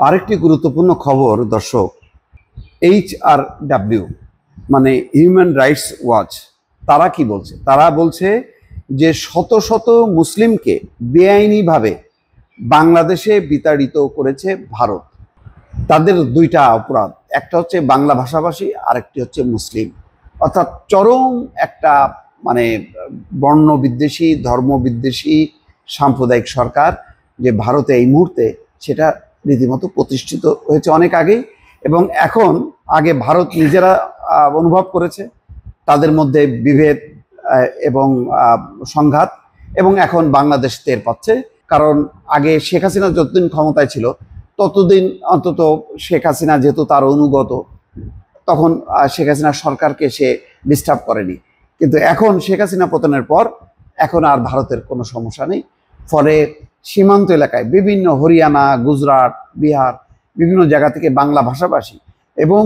আরেকটি গুরুত্বপূর্ণ খবর দর্শক, HRW মানে হিউম্যান রাইটস ওয়াচ তারা কি বলছে? তারা বলছে যে শত শত মুসলিমকে বেআইনিভাবে বাংলাদেশে বিতাড়িত করেছে ভারত। তাদের দুইটা অপরাধ, একটা হচ্ছে বাংলা ভাষাভাষী, আরেকটি হচ্ছে মুসলিম। অর্থাৎ চরম একটা মানে বর্ণ বিদ্বেষী, ধর্ম বিদ্বেষী সাম্প্রদায়িক সরকার যে ভারতে এই মুহূর্তে, সেটা রীতিমতো প্রতিষ্ঠিত হয়েছে অনেক আগেই। এবং এখন আগে ভারত নিজেরা অনুভব করেছে তাদের মধ্যে বিভেদ এবং সংঘাত, এবং এখন বাংলাদেশ টের পাচ্ছে। কারণ আগে শেখ হাসিনা যতদিন ক্ষমতায় ছিল ততদিন অন্তত শেখ হাসিনা যেহেতু তার অনুগত, তখন শেখ হাসিনা সরকারকে সে ডিস্টার্ব করেনি। কিন্তু এখন শেখ হাসিনা পতনের পর এখন আর ভারতের কোনো সমস্যা নেই। ফলে সীমান্ত এলাকায় বিভিন্ন হরিয়ানা, গুজরাট, বিহার বিভিন্ন জায়গা থেকে বাংলা ভাষাভাষী এবং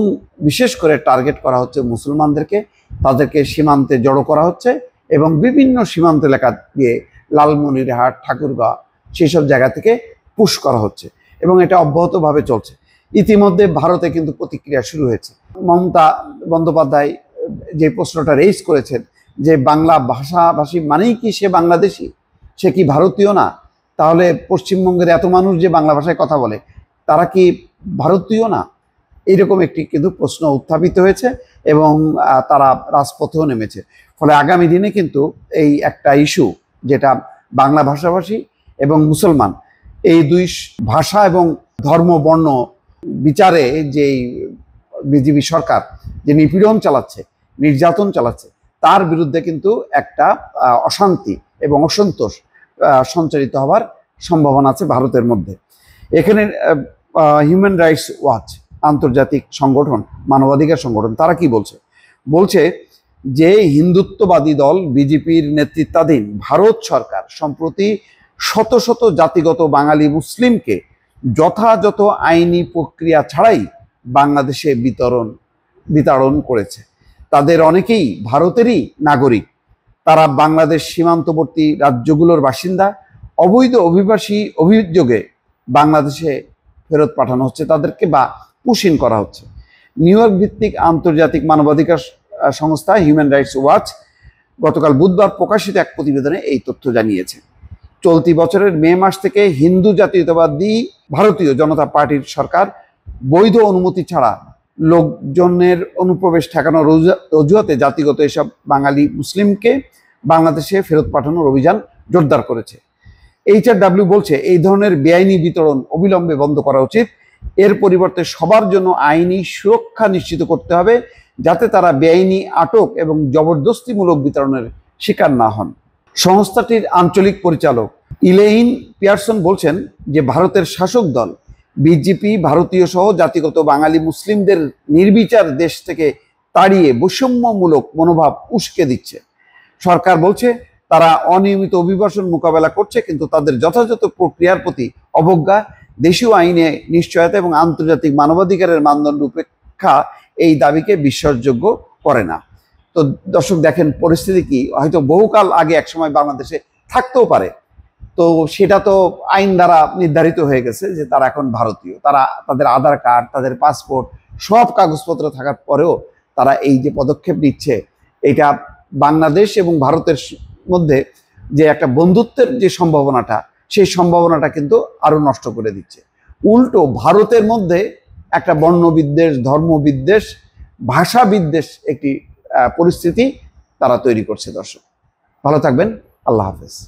বিশেষ করে টার্গেট করা হচ্ছে মুসলমানদেরকে, তাদেরকে সীমান্তে জড়ো করা হচ্ছে এবং বিভিন্ন সীমান্ত এলাকা দিয়ে লালমনিরহাট, ঠাকুরগাঁও সেই সব জায়গা থেকে পুশ করা হচ্ছে এবং এটা অব্যাহতভাবে চলছে। ইতিমধ্যে ভারতে কিন্তু প্রতিক্রিয়া শুরু হয়েছে। মমতা বন্দ্যোপাধ্যায় যে প্রশ্নটা রেইজ করেছেন যে বাংলা ভাষাভাষী মানেই কি সে বাংলাদেশি, সে কি ভারতীয় না? তাহলে পশ্চিমবঙ্গের এত মানুষ যে বাংলা ভাষায় কথা বলে তারা কি ভারতীয় না? এইরকম একটি কিন্তু প্রশ্ন উত্থাপিত হয়েছে এবং তারা রাজপথেও নেমেছে। ফলে আগামী দিনে কিন্তু এই একটা ইস্যু, যেটা বাংলা ভাষাভাষী এবং মুসলমান এই দুই ভাষা এবং ধর্ম বর্ণ বিচারে যে বিজেপি সরকার যে নিপীড়ন চালাচ্ছে, নির্যাতন চালাচ্ছে, তার বিরুদ্ধে কিন্তু একটা অশান্তি এবং অসন্তোষ সঞ্চারিত হওয়ার সম্ভাবনা আছে ভারতের মধ্যে। এখানে হিউম্যান রাইটস ওয়াচ আন্তর্জাতিক সংগঠন, মানবাধিকার সংগঠন, তারা কি বলছে? বলছে যে হিন্দুত্ববাদী দল বিজেপির নেতৃত্বাধীন ভারত সরকার সম্প্রতি শত শত জাতিগত বাঙালি মুসলিমকে যথাযথ আইনি প্রক্রিয়া ছাড়াই বাংলাদেশে বিতাড়ন করেছে। তাদের অনেকেই ভারতেরই নাগরিক। তারা বাংলাদেশ সীমান্তবর্তী রাজ্যগুলোর বাসিন্দা। অবৈধ অভিবাসী অভিযোগে বাংলাদেশে ফেরত পাঠানো হচ্ছে তাদেরকে, বা পুশিন করা হচ্ছে। নিউ ইয়র্ক ভিত্তিক আন্তর্জাতিক মানবাধিকার সংস্থা হিউম্যান রাইটস ওয়াচ গতকাল বুধবার প্রকাশিত এক প্রতিবেদনে এই তথ্য জানিয়েছে। চলতি বছরের মে মাস থেকে হিন্দু জাতীয়তাবাদী ভারতীয় জনতা পার্টির সরকার বৈধ অনুমতি ছাড়া লোকজনের অনুপ্রবেশ ঠেকানোর অজুহাতে জাতিগত এসব বাঙালি মুসলিমকে বাংলাদেশে ফেরত পাঠানোর অভিযান জোরদার করেছে। HRW বলছে এই ধরনের বেআইনি বিতরণ অবিলম্বে বন্ধ করা উচিত। এর পরিবর্তে সবার জন্য আইনি সুরক্ষা নিশ্চিত করতে হবে, যাতে তারা বেআইনি আটক এবং জবরদস্তিমূলক বিতরণের শিকার না হন। সংস্থাটির আঞ্চলিক পরিচালক ইলেইন পিয়ারসন বলছেন যে ভারতের শাসক দল বিজেপি ভারতীয় সহ জাতিগত বাঙালি মুসলিমদের নির্বিচার দেশ থেকে তাড়িয়ে বৈষম্যমূলক মনোভাব উস্কে দিচ্ছে। সরকার বলছে তারা অনিয়মিত অভিবাসন মোকাবেলা করছে, কিন্তু তাদের যথাযথ প্রক্রিয়ার প্রতি অবজ্ঞা, দেশীয় আইনে নিশ্চয়তা এবং আন্তর্জাতিক মানবাধিকারের মানদণ্ড উপেক্ষা এই দাবিকে বিশ্বাসযোগ্য করে না। তো দর্শক দেখেন পরিস্থিতি কি, হয়তো বহুকাল আগে একসময় বাংলাদেশে থাকতেও পারে, তো সেটা তো আইন দ্বারা নির্ধারিত হয়ে গেছে যে তারা এখন ভারতীয়। তারা তাদের আধার কার্ড, তাদের পাসপোর্ট, সব কাগজপত্র থাকার পরেও তারা এই যে পদক্ষেপ নিচ্ছে, এটা বাংলাদেশ এবং ভারতের মধ্যে যে একটা বন্ধুত্বের যে সম্ভাবনাটা, সেই সম্ভাবনাটা কিন্তু আরো নষ্ট করে দিচ্ছে। উল্টো ভারতের মধ্যে একটা বর্ণবিদ্বেষ, ধর্মবিদ্বেষ, ভাষা বিদ্বেষ একটি পরিস্থিতি তারা তৈরি করছে। দর্শক ভালো থাকবেন, আল্লাহ হাফেজ।